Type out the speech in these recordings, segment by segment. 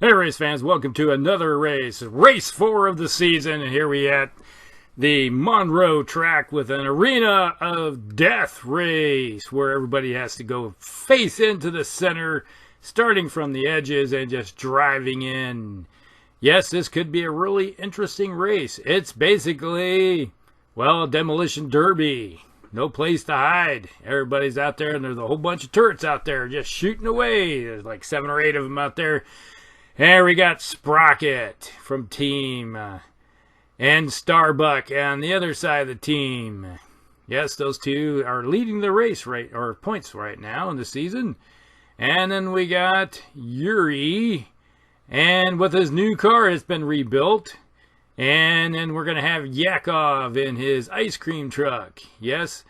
Hey race fans, welcome to another race, race 4 of the season, and here we at the Monroe track with an arena of death race where everybody has to go face into the center, starting from the edges and just driving in. Yes, this could be a really interesting race. It's basically, well, a demolition derby. No place to hide. Everybody's out there, and there's a whole bunch of turrets out there just shooting away. There's like 7 or 8 of them out there. Here we got Sprocket from team and Starbuck on the other side of the team. Yes, those two are leading the race points right now in the season. And then we got Yuri, and with his new car, it's been rebuilt. And then we're going to have Yakov in his ice cream truck. Yes.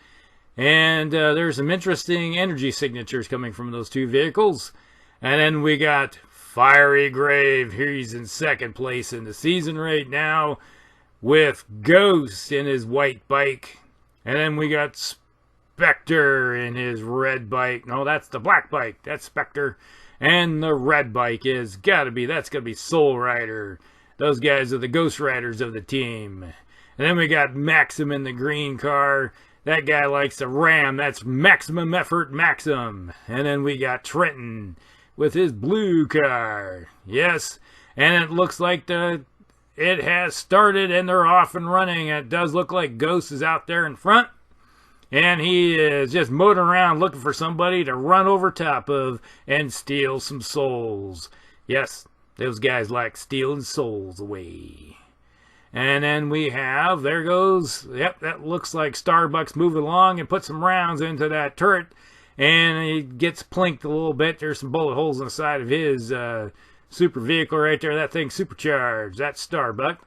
And there's some interesting energy signatures coming from those two vehicles. And then we got Fiery Grave. He's in second place in the season right now with Ghost in his white bike. And then we got Spectre in his red bike. No, that's the black bike. That's Spectre. And the red bike that's got to be Soul Rider. Those guys are the Ghost Riders of the team. And then we got Maxim in the green car. That guy likes to ram. That's Maximum Effort Maxim. And then we got Trenton with his blue car. Yes, and it looks like it has started and they're off and running. It does look like Ghost is out there in front, and he is just motoring around looking for somebody to run over top of and steal some souls. Yes, those guys like stealing souls away. And then we have, there goes, yep, that looks like Starbucks moving along and put some rounds into that turret. And he gets plinked a little bit. There's some bullet holes in the side of his super vehicle right there. That thing's supercharged. That's Starbuck.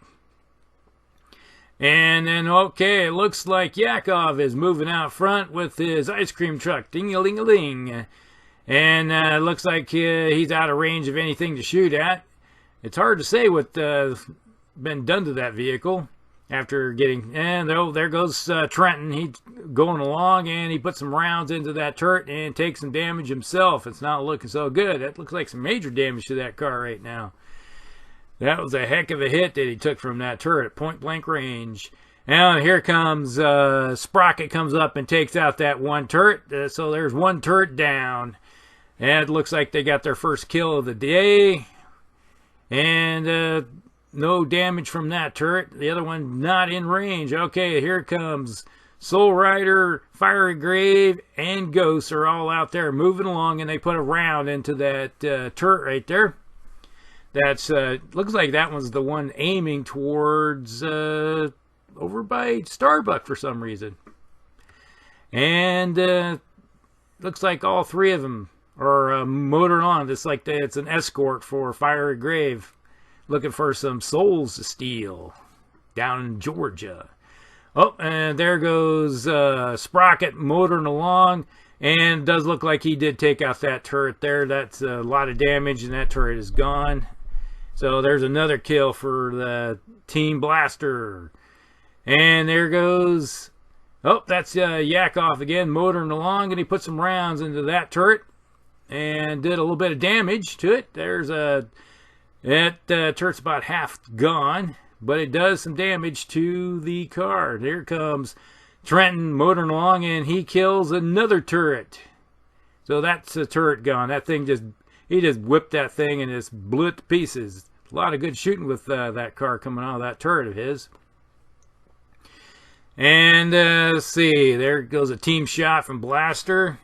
And then, okay, it looks like Yakov is moving out front with his ice cream truck. Ding-a-ling-a-ling. And it looks like he's out of range of anything to shoot at. It's hard to say what's been done to that vehicle. After getting, and there goes Trenton. He's going along, and he puts some rounds into that turret and takes some damage himself. It's not looking so good. That looks like some major damage to that car right now. That was a heck of a hit that he took from that turret at point blank range. And here comes Sprocket comes up and takes out that one turret. So there's one turret down. And it looks like they got their first kill of the day. And no damage from that turret. The other one not in range. Okay, here comes Soul Rider, Fiery Grave, and Ghost are all out there moving along, and they put a round into that turret right there. That's looks like that one's the one aiming towards over by Starbuck for some reason. And looks like all 3 of them are motoring on. It's like it's an escort for Fiery Grave, looking for some souls to steal down in Georgia. Oh, and there goes Sprocket motoring along, and it does look like he did take out that turret there. That's a lot of damage, and that turret is gone. So there's another kill for the Team Blaster. And there goes, oh, that's Yakov again motoring along, and he put some rounds into that turret and did a little bit of damage to it. There's a That turret's about half gone, but it does some damage to the car. There comes Trenton motoring along, and he kills another turret. So that's a turret gone. That thing he just whipped that thing and just blew it to pieces. A lot of good shooting with that car coming out of that turret of his. And let's see, there goes a team shot from Blaster.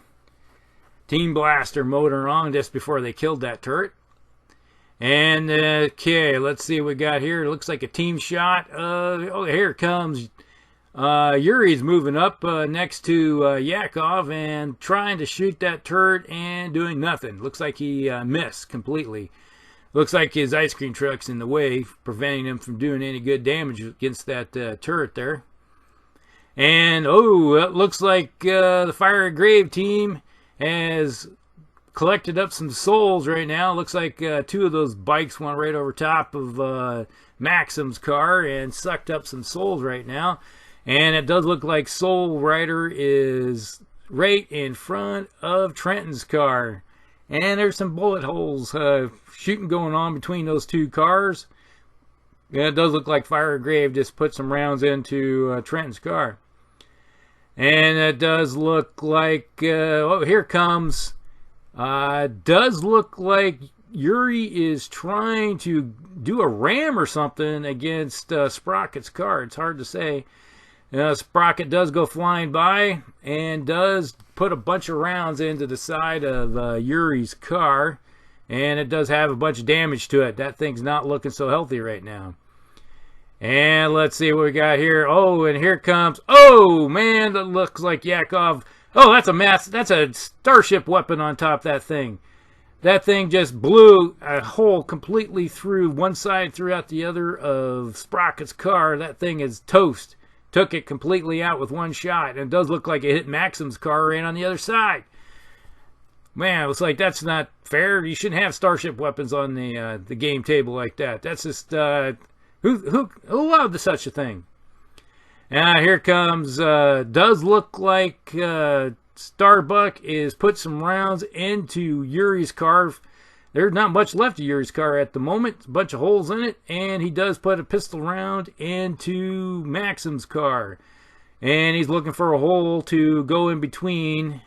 Team Blaster motoring along just before they killed that turret. And, okay, let's see what we got here. It looks like a team shot. Oh, here comes Yuri's moving up next to Yakov and trying to shoot that turret and doing nothing. Looks like he missed completely. Looks like his ice cream truck's in the way, preventing him from doing any good damage against that turret there. And, oh, it looks like the Fiery Grave team has collected up some souls right now. Looks like 2 of those bikes went right over top of Maxim's car and sucked up some souls right now. And it does look like Soul Rider is right in front of Trenton's car. And there's some bullet holes shooting going on between those two cars. Yeah, it does look like Fire Grave just put some rounds into Trenton's car. And it does look like, oh, here comes, does look like Yuri is trying to do a ram or something against Sprocket's car. It's hard to say. Sprocket does go flying by and does put a bunch of rounds into the side of Yuri's car, and it does have a bunch of damage to it. That thing's not looking so healthy right now. And let's see what we got here. Oh, and here comes, oh man, that looks like Yakov. Oh, that's a starship weapon on top of that thing. That thing just blew a hole completely through one side, throughout the other of Sprocket's car. That thing is toast. Took it completely out with one shot. And it does look like it hit Maxim's car right on the other side. Man, it looks like that's not fair. You shouldn't have starship weapons on the game table like that. That's just who allowed such a thing? Here comes. Does look like Starbuck is put some rounds into Yuri's car. There's not much left of Yuri's car at the moment. A bunch of holes in it. And he does put a pistol round into Maxim's car. And he's looking for a hole to go in between.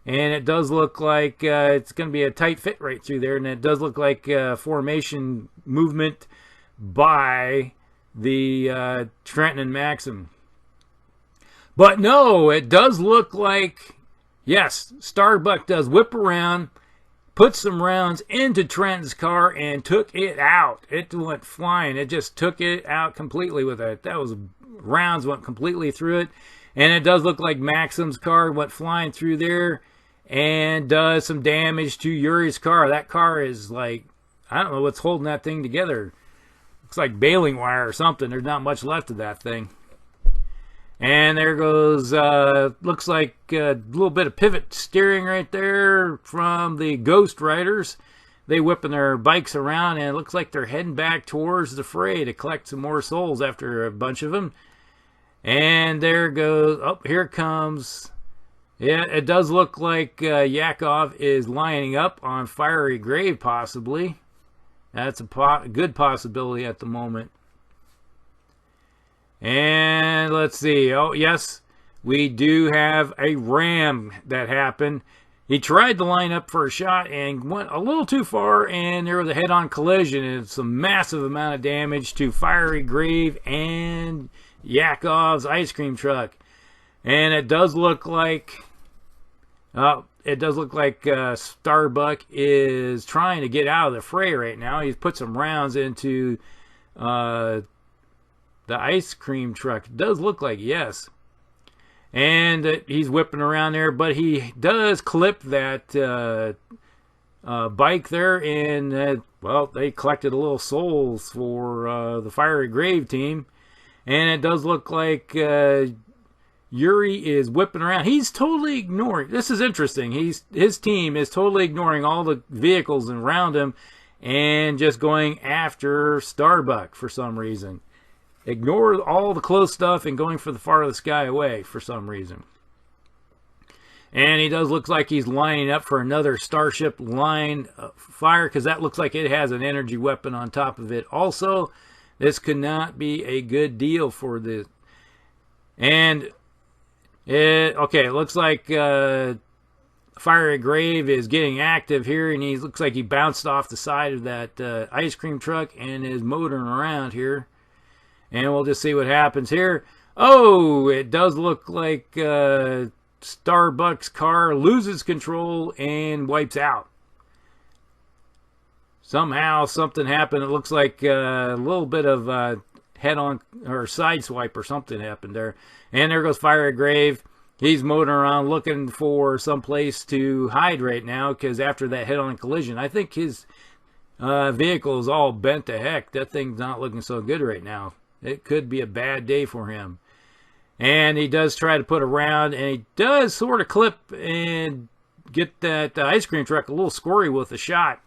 And it does look like it's going to be a tight fit right through there. And it does look like formation movement by the Trenton and Maxim. But no, it does look like, yes, Starbuck does whip around, put some rounds into Trenton's car, and took it out. It went flying. It just took it out completely with it. That was, rounds went completely through it. And it does look like Maxim's car went flying through there and does some damage to Yuri's car. That car is like, I don't know what's holding that thing together. Looks like baling wire or something. There's not much left of that thing. And there goes, looks like a little bit of pivot steering right there from the Ghost Riders. They whipping their bikes around, and it looks like they're heading back towards the fray to collect some more souls after a bunch of them. And there goes, oh, here it comes. Yeah, it does look like Yakov is lining up on Fiery Grave, possibly. That's a good possibility at the moment. And let's see. Oh, yes, we do have a ram that happened. He tried to line up for a shot and went a little too far, and there was a head-on collision, and it's a massive amount of damage to Fiery Grave and Yakov's ice cream truck. And it does look like Starbuck is trying to get out of the fray right now. He's put some rounds into the ice cream truck. It does look like, yes. And he's whipping around there, but he does clip that bike there, and well, they collected a little souls for the Fiery Grave team. And it does look like Yuri is whipping around. He's totally ignoring. This is interesting. His team is totally ignoring all the vehicles around him and just going after Starbuck for some reason. Ignore all the close stuff and going for the farthest guy away for some reason. And he does look like he's lining up for another Starship line fire, because that looks like it has an energy weapon on top of it. Also, this could not be a good deal for the. And it looks like Fiery Grave is getting active here, and he looks like he bounced off the side of that ice cream truck and is motoring around here. And we'll just see what happens here. Oh, it does look like Starbuck's car loses control and wipes out. Somehow something happened. It looks like a little bit of head-on or side swipe or something happened there. And there goes Fiery Grave. He's motoring around looking for some place to hide right now, because after that head-on collision, I think his vehicle is all bent to heck. That thing's not looking so good right now. It could be a bad day for him. And he does try to put a round, and he does sort of clip and get that ice cream truck a little scory with a shot.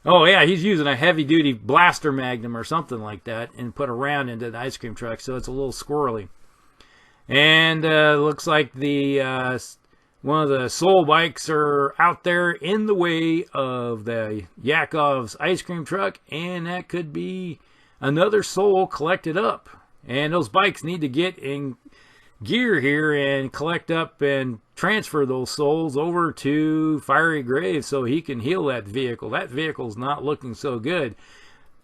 Oh, yeah, he's using a heavy-duty blaster magnum or something like that and put a round into the ice cream truck, so it's a little squirrely. And looks like the one of the soul bikes are out there in the way of the Yakov's ice cream truck, and that could be another soul collected up. And those bikes need to get in gear here and collect up and transfer those souls over to Fiery Grave so he can heal that vehicle. That vehicle's not looking so good.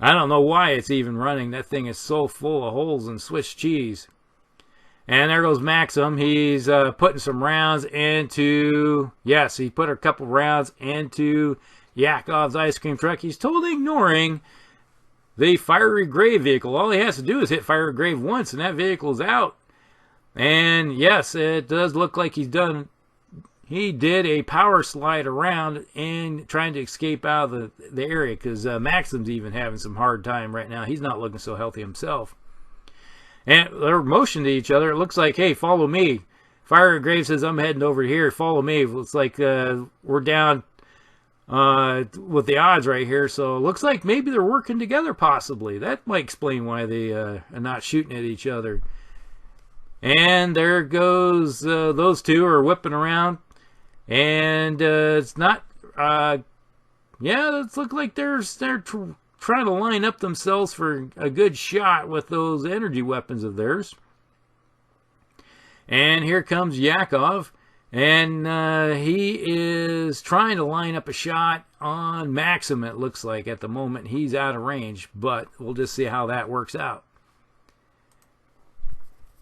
I don't know why it's even running. That thing is so full of holes and Swiss cheese. And there goes Maxim. He's putting some rounds into... Yes, he put a couple rounds into Yakov's ice cream truck. He's totally ignoring the Fiery Grave vehicle. All he has to do is hit Fiery Grave once, and that vehicle's out. And yes, it does look like he did a power slide around and trying to escape out of the area, because Maxim's even having some hard time right now. He's not looking so healthy himself. And they're motioning to each other. It looks like, hey, follow me. Fiery Grave says, I'm heading over here. Follow me. It's like we're down with the odds right here. So it looks like maybe they're working together possibly. That might explain why they are not shooting at each other. And there goes, those two are whipping around. And it's not, yeah, it looks like they're trying to line up themselves for a good shot with those energy weapons of theirs. And here comes Yakov. And he is trying to line up a shot on Maxim, it looks like, at the moment. He's out of range, but we'll just see how that works out.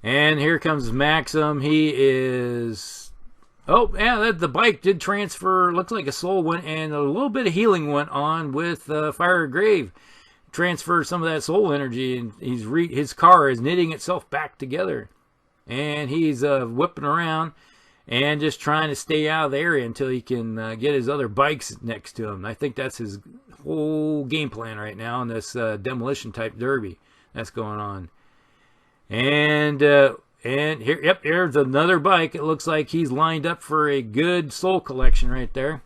And here comes Maxim. He is... Oh, yeah, the bike did transfer. Looks like a soul went, and a little bit of healing went on with Fiery Grave. Transferred some of that soul energy, and his car is knitting itself back together. And he's whipping around and just trying to stay out of the area until he can get his other bikes next to him. I think that's his whole game plan right now in this demolition type derby that's going on. And here, yep, here's another bike. It looks like he's lined up for a good soul collection right there.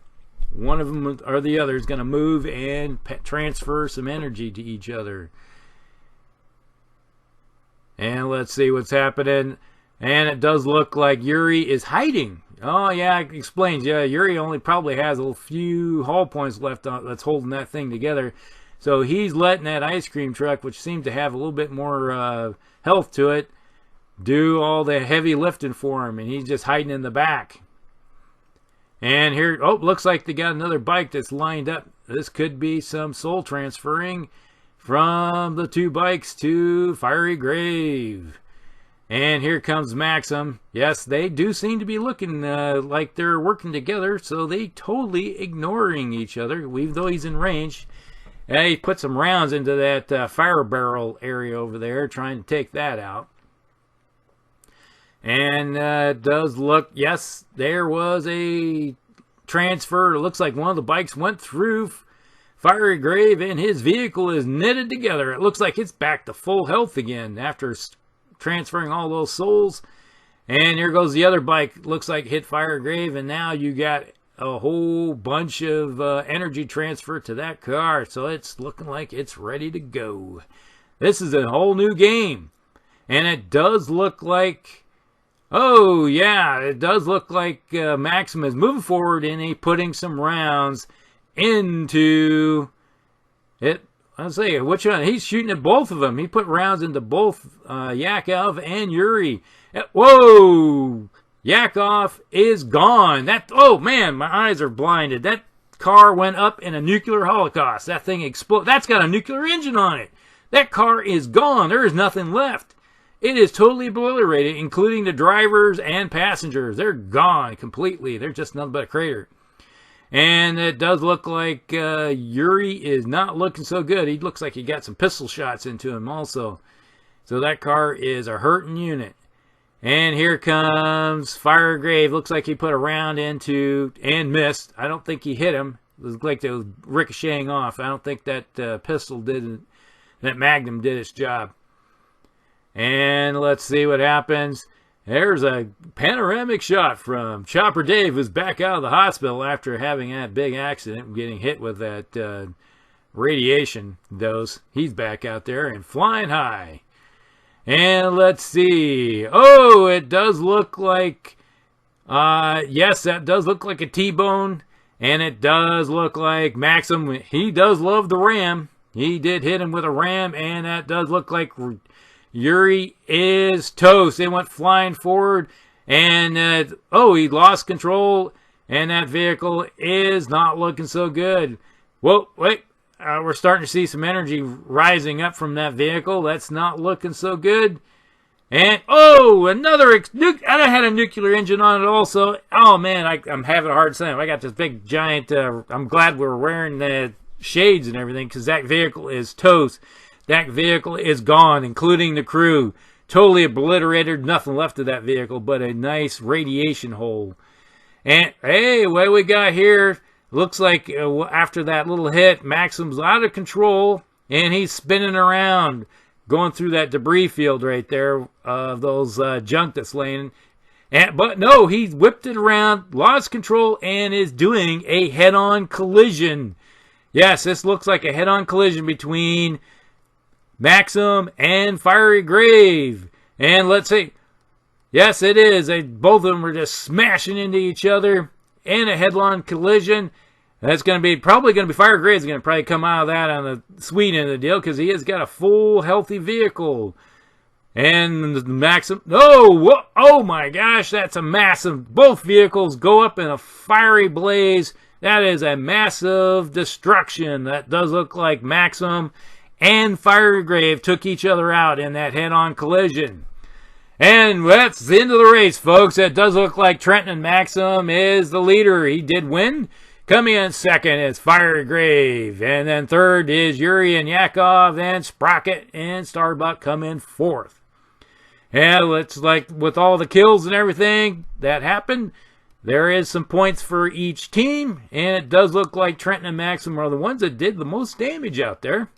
One of them or the other is going to move and transfer some energy to each other. And let's see what's happening. And it does look like Yuri is hiding. Oh, yeah, it explains. Yeah, Yuri only probably has a few hull points left on that's holding that thing together. So he's letting that ice cream truck, which seemed to have a little bit more health to it, do all the heavy lifting for him. And he's just hiding in the back. And here, oh, looks like they got another bike that's lined up. This could be some soul transferring from the two bikes to Fiery Grave. And here comes Maxim. Yes, they do seem to be looking like they're working together, so they totally ignoring each other, even though he's in range. And he put some rounds into that fire barrel area over there, trying to take that out. And it does look, yes, there was a transfer. It looks like one of the bikes went through Fiery Grave, and his vehicle is knitted together. It looks like it's back to full health again after transferring all those souls. And here goes the other bike. Looks like hit Fiery Grave, and now you got a whole bunch of energy transfer to that car. So it's looking like it's ready to go. This is a whole new game. And it does look like... Oh, yeah, it does look like Maxim is moving forward and he's putting some rounds into it. I'll say, which one? He's shooting at both of them. He put rounds into both Yakov and Yuri. Whoa! Yakov is gone. Oh, man, my eyes are blinded. That car went up in a nuclear holocaust. That thing exploded. That's got a nuclear engine on it. That car is gone. There is nothing left. It is totally obliterated, including the drivers and passengers. They're gone completely. They're just nothing but a crater. And it does look like Yuri is not looking so good. He looks like he got some pistol shots into him also. So that car is a hurting unit. And here comes Fiery Grave. Looks like he put a round into and missed. I don't think he hit him. It looked like they was ricocheting off. I don't think that pistol didn't. That Magnum did its job. And let's see what happens. There's a panoramic shot from Chopper Dave, who's back out of the hospital after having that big accident and getting hit with that radiation dose. He's back out there and flying high. And let's see. Oh, it does look like Yes, that does look like a T-bone, and it does look like Maxim. He does love the ram. He did hit him with a ram, and that does look like Yuri is toast. They went flying forward, and he lost control, and that vehicle is not looking so good. Whoa, wait. We're starting to see some energy rising up from that vehicle. That's not looking so good. And, another, I had a nuclear engine on it also. Oh, man, I'm having a hard time. I got this big, giant, I'm glad we're wearing the shades and everything, because that vehicle is toast. That vehicle is gone, including the crew. Totally obliterated, nothing left of that vehicle but a nice radiation hole. And, hey, what we got here? Looks like after that little hit, Maxim's out of control, and he's spinning around, going through that debris field right there of those junk that's laying. But no, he whipped it around, lost control, and is doing a head-on collision. Yes, this looks like a head-on collision between Maxim and Fiery Grave. And let's see. Yes, it is. Both of them were just smashing into each other in a head-on collision. That's probably going to be Fire Grave's going to probably come out of that on the sweet end of the deal, because he has got a full, healthy vehicle. And Maxim, oh my gosh, that's a massive, both vehicles go up in a fiery blaze. That is a massive destruction. That does look like Maxim and Fiery Grave took each other out in that head-on collision. And that's the end of the race, folks. It does look like Trenton and Maxim is the leader. He did win. Coming in second is Fiery Grave. And then third is Yuri and Yakov. And Sprocket and Starbuck come in fourth. And it's like with all the kills and everything that happened, there is some points for each team. And it does look like Trenton and Maxim are the ones that did the most damage out there.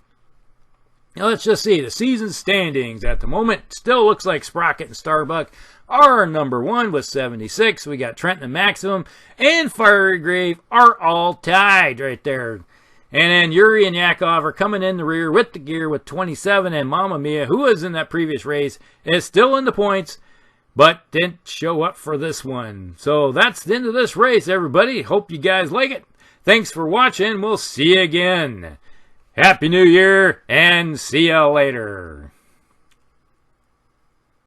Now let's just see the season standings at the moment. Still looks like Sprocket and Starbuck are number one with 76. We got Trenton and Maximum and Fiery Grave are all tied right there. And then Yuri and Yakov are coming in the rear with the gear with 27. And Mamma Mia, who was in that previous race, is still in the points, but didn't show up for this one. So that's the end of this race, everybody. Hope you guys like it. Thanks for watching. We'll see you again. Happy New Year, and see ya later.